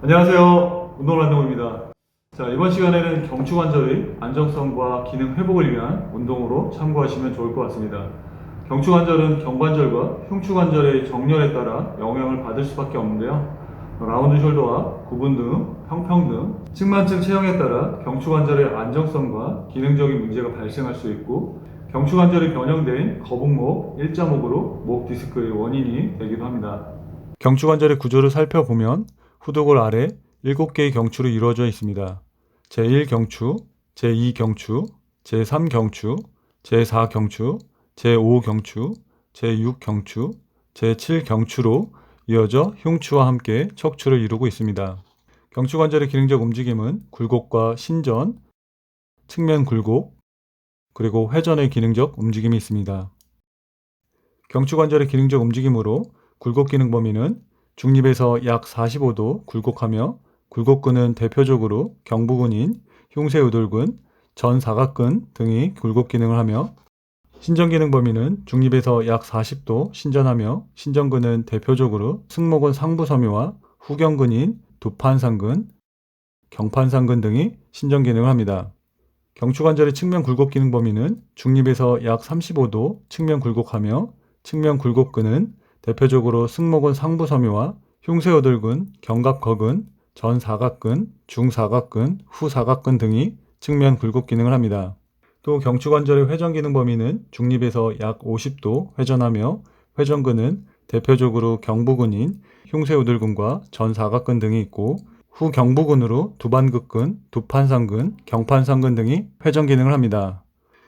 안녕하세요. 운동을 한동호입니다. 자, 이번 시간에는 경추관절의 안정성과 기능 회복을 위한 운동으로 참고하시면 좋을 것 같습니다. 경추관절은 경관절과 흉추관절의 정렬에 따라 영향을 받을 수밖에 없는데요. 라운드 숄더와 구분 등, 평평 등 측만층 체형에 따라 경추관절의 안정성과 기능적인 문제가 발생할 수 있고, 경추관절이 변형된 거북목 1.5으로 목 디스크의 원인이 되기도 합니다. 경추관절의 구조를 살펴보면 후두골 아래 7개의 경추로 이루어져 있습니다. 제1경추, 제2경추, 제3경추, 제4경추, 제5경추, 제6경추, 제7경추로 이어져 흉추와 함께 척추를 이루고 있습니다. 경추관절의 기능적 움직임은 굴곡과 신전, 측면 굴곡, 그리고 회전의 기능적 움직임이 있습니다. 경추관절의 기능적 움직임으로 굴곡 기능 범위는 중립에서 약 45도 굴곡하며, 굴곡근은 대표적으로 경부근인 흉쇄우돌근, 전사각근 등이 굴곡 기능을 하며, 신전 기능 범위는 중립에서 약 40도 신전하며, 신전근은 대표적으로 승모근 상부섬유와 후경근인 두판상근, 경판상근 등이 신전 기능을 합니다. 경추관절의 측면 굴곡 기능 범위는 중립에서 약 35도 측면 굴곡하며, 측면 굴곡근은 대표적으로 승모근 상부섬유와 흉쇄우돌근, 견갑거근, 전사각근, 중사각근, 후사각근 등이 측면 굴곡 기능을 합니다. 또 경추관절의 회전 기능 범위는 중립에서 약 50도 회전하며, 회전근은 대표적으로 경부근인 흉쇄우돌근과 전사각근 등이 있고, 후경부근으로 두반극근, 두판상근, 경판상근 등이 회전 기능을 합니다.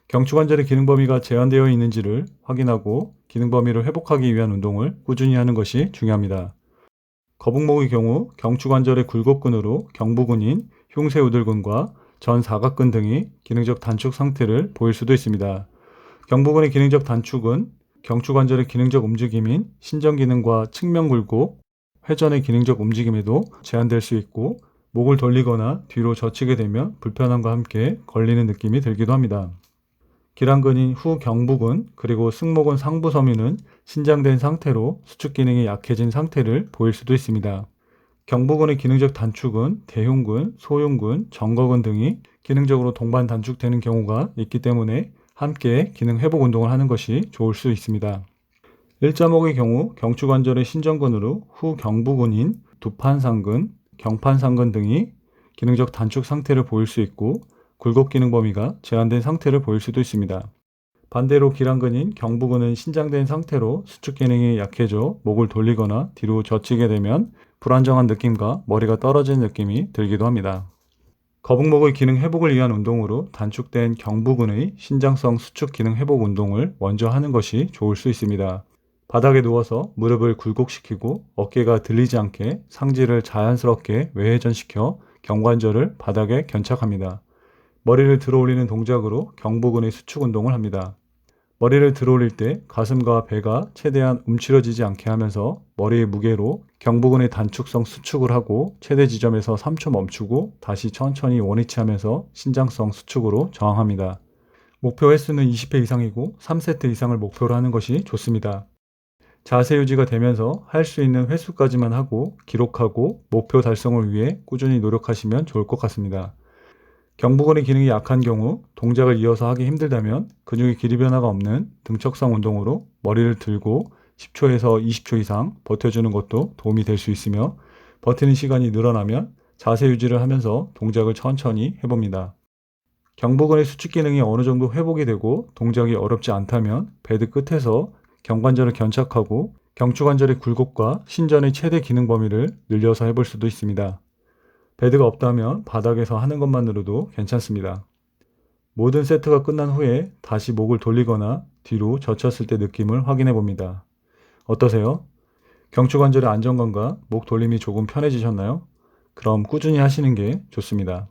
경추관절의 기능 범위가 제한되어 있는지를 확인하고 기능 범위를 회복하기 위한 운동을 꾸준히 하는 것이 중요합니다. 거북목의 경우 경추관절의 굴곡근으로 경부근인 흉쇄우돌근과 전사각근 등이 기능적 단축 상태를 보일 수도 있습니다. 경부근의 기능적 단축은 경추관절의 기능적 움직임인 신전 기능과 측면 굴곡, 회전의 기능적 움직임에도 제한될 수 있고, 목을 돌리거나 뒤로 젖히게 되면 불편함과 함께 걸리는 느낌이 들기도 합니다. 기랑근인 후경부근 그리고 승모근 상부섬유는 신장된 상태로 수축 기능이 약해진 상태를 보일 수도 있습니다. 경부근의 기능적 단축은 대흉근, 소흉근, 정거근 등이 기능적으로 동반 단축되는 경우가 있기 때문에 함께 기능 회복 운동을 하는 것이 좋을 수 있습니다. 1.5의 경우 경추관절의 신전근으로 후경부근인 두판상근, 경판상근 등이 기능적 단축 상태를 보일 수 있고, 굴곡 기능 범위가 제한된 상태를 보일 수도 있습니다. 반대로 기랑근인 경부근은 신장된 상태로 수축 기능이 약해져 목을 돌리거나 뒤로 젖히게 되면 불안정한 느낌과 머리가 떨어지는 느낌이 들기도 합니다. 거북목의 기능 회복을 위한 운동으로 단축된 경부근의 신장성 수축 기능 회복 운동을 먼저 하는 것이 좋을 수 있습니다. 바닥에 누워서 무릎을 굴곡시키고 어깨가 들리지 않게 상지를 자연스럽게 외회전시켜 경관절을 바닥에 견착합니다. 머리를 들어 올리는 동작으로 경부근의 수축 운동을 합니다. 머리를 들어 올릴 때 가슴과 배가 최대한 움츠러지지 않게 하면서 머리의 무게로 경부근의 단축성 수축을 하고, 최대 지점에서 3초 멈추고 다시 천천히 원위치하면서 신장성 수축으로 저항합니다. 목표 횟수는 20회 이상이고 3세트 이상을 목표로 하는 것이 좋습니다. 자세 유지가 되면서 할 수 있는 횟수까지만 하고 기록하고 목표 달성을 위해 꾸준히 노력하시면 좋을 것 같습니다. 경부근의 기능이 약한 경우 동작을 이어서 하기 힘들다면 근육의 길이 변화가 없는 등척성 운동으로 머리를 들고 10초에서 20초 이상 버텨주는 것도 도움이 될 수 있으며, 버티는 시간이 늘어나면 자세 유지를 하면서 동작을 천천히 해봅니다. 경부근의 수축 기능이 어느 정도 회복이 되고 동작이 어렵지 않다면 베드 끝에서 경관절을 견착하고 경추관절의 굴곡과 신전의 최대 기능 범위를 늘려서 해볼 수도 있습니다. 베드가 없다면 바닥에서 하는 것만으로도 괜찮습니다. 모든 세트가 끝난 후에 다시 목을 돌리거나 뒤로 젖혔을 때 느낌을 확인해 봅니다. 어떠세요? 경추관절의 안정감과 목 돌림이 조금 편해지셨나요? 그럼 꾸준히 하시는 게 좋습니다.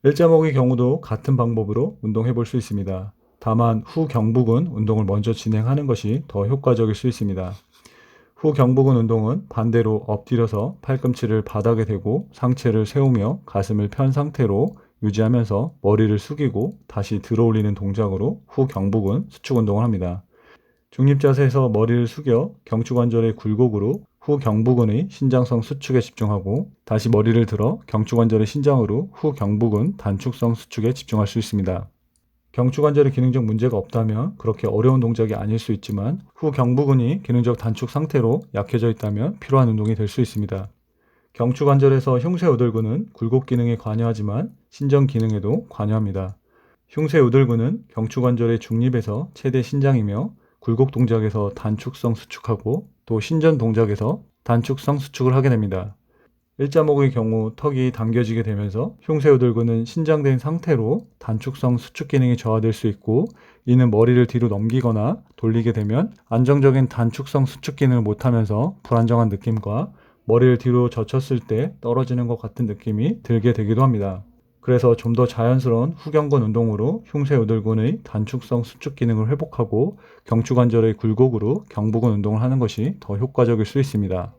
일자목의 경우도 같은 방법으로 운동해 볼 수 있습니다. 다만 후경부근 운동을 먼저 진행하는 것이 더 효과적일 수 있습니다. 후경부근 운동은 반대로 엎드려서 팔꿈치를 바닥에 대고 상체를 세우며 가슴을 편 상태로 유지하면서 머리를 숙이고 다시 들어 올리는 동작으로 후경부근 수축 운동을 합니다. 중립 자세에서 머리를 숙여 경추관절의 굴곡으로 후 경부근의 신장성 수축에 집중하고 다시 머리를 들어 경추관절의 신장으로 후 경부근 단축성 수축에 집중할 수 있습니다. 경추관절에 기능적 문제가 없다면 그렇게 어려운 동작이 아닐 수 있지만 후 경부근이 기능적 단축 상태로 약해져 있다면 필요한 운동이 될 수 있습니다. 경추관절에서 흉쇄우들근은 굴곡 기능에 관여하지만 신전 기능에도 관여합니다. 흉쇄우들근은 경추관절의 중립에서 최대 신장이며 굴곡 동작에서 단축성 수축하고 또 신전 동작에서 단축성 수축을 하게 됩니다. 일자목의 경우 턱이 당겨지게 되면서 흉쇄우들근은 신장된 상태로 단축성 수축 기능이 저하될 수 있고 이는 머리를 뒤로 넘기거나 돌리게 되면 안정적인 단축성 수축 기능을 못하면서 불안정한 느낌과 머리를 뒤로 젖혔을 때 떨어지는 것 같은 느낌이 들게 되기도 합니다. 그래서 좀 더 자연스러운 후경근 운동으로 흉쇄우들근의 단축성 수축 기능을 회복하고 경추관절의 굴곡으로 경부근 운동을 하는 것이 더 효과적일 수 있습니다.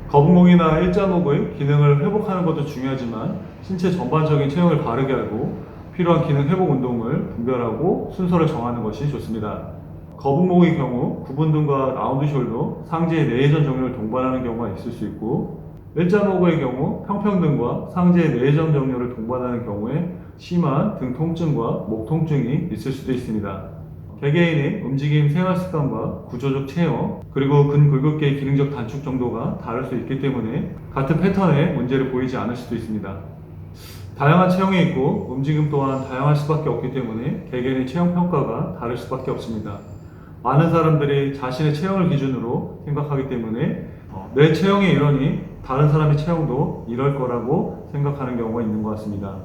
거북목이나 일자목의 기능을 회복하는 것도 중요하지만 신체 전반적인 체형을 바르게 하고 필요한 기능 회복 운동을 분별하고 순서를 정하는 것이 좋습니다. 거북목의 경우 구분등과 라운드 숄더, 상체의 내회전 정렬을 동반하는 경우가 있을 수 있고 일자목의 경우 평평등과 상체의 내회전 정렬을 동반하는 경우에 심한 등 통증과 목 통증이 있을 수도 있습니다. 개개인의 움직임 생활 습관과 구조적 체형 그리고 근골격계의 기능적 단축 정도가 다를 수 있기 때문에 같은 패턴의 문제를 보이지 않을 수도 있습니다. 다양한 체형이 있고 움직임 또한 다양할 수밖에 없기 때문에 개개인의 체형 평가가 다를 수밖에 없습니다. 많은 사람들이 자신의 체형을 기준으로 생각하기 때문에 내 체형이 이러니 다른 사람의 체형도 이럴 거라고 생각하는 경우가 있는 것 같습니다.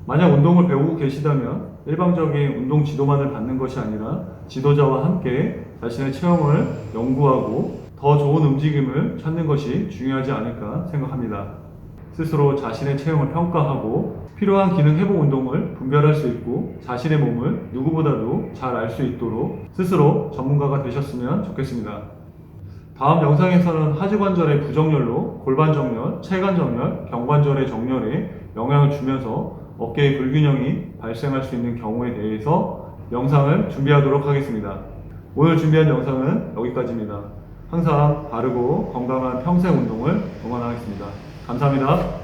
만약 운동을 배우고 계시다면 일방적인 운동 지도만을 받는 것이 아니라 지도자와 함께 자신의 체형을 연구하고 더 좋은 움직임을 찾는 것이 중요하지 않을까 생각합니다. 스스로 자신의 체형을 평가하고 필요한 기능 회복 운동을 분별할 수 있고 자신의 몸을 누구보다도 잘 알 수 있도록 스스로 전문가가 되셨으면 좋겠습니다. 다음 영상에서는 하지관절의 부정렬로 골반 정렬, 체관 정렬, 경관절의 정렬에 영향을 주면서 어깨의 불균형이 발생할 수 있는 경우에 대해서 영상을 준비하도록 하겠습니다. 오늘 준비한 영상은 여기까지입니다. 항상 바르고 건강한 평생 운동을 응원하겠습니다. 감사합니다.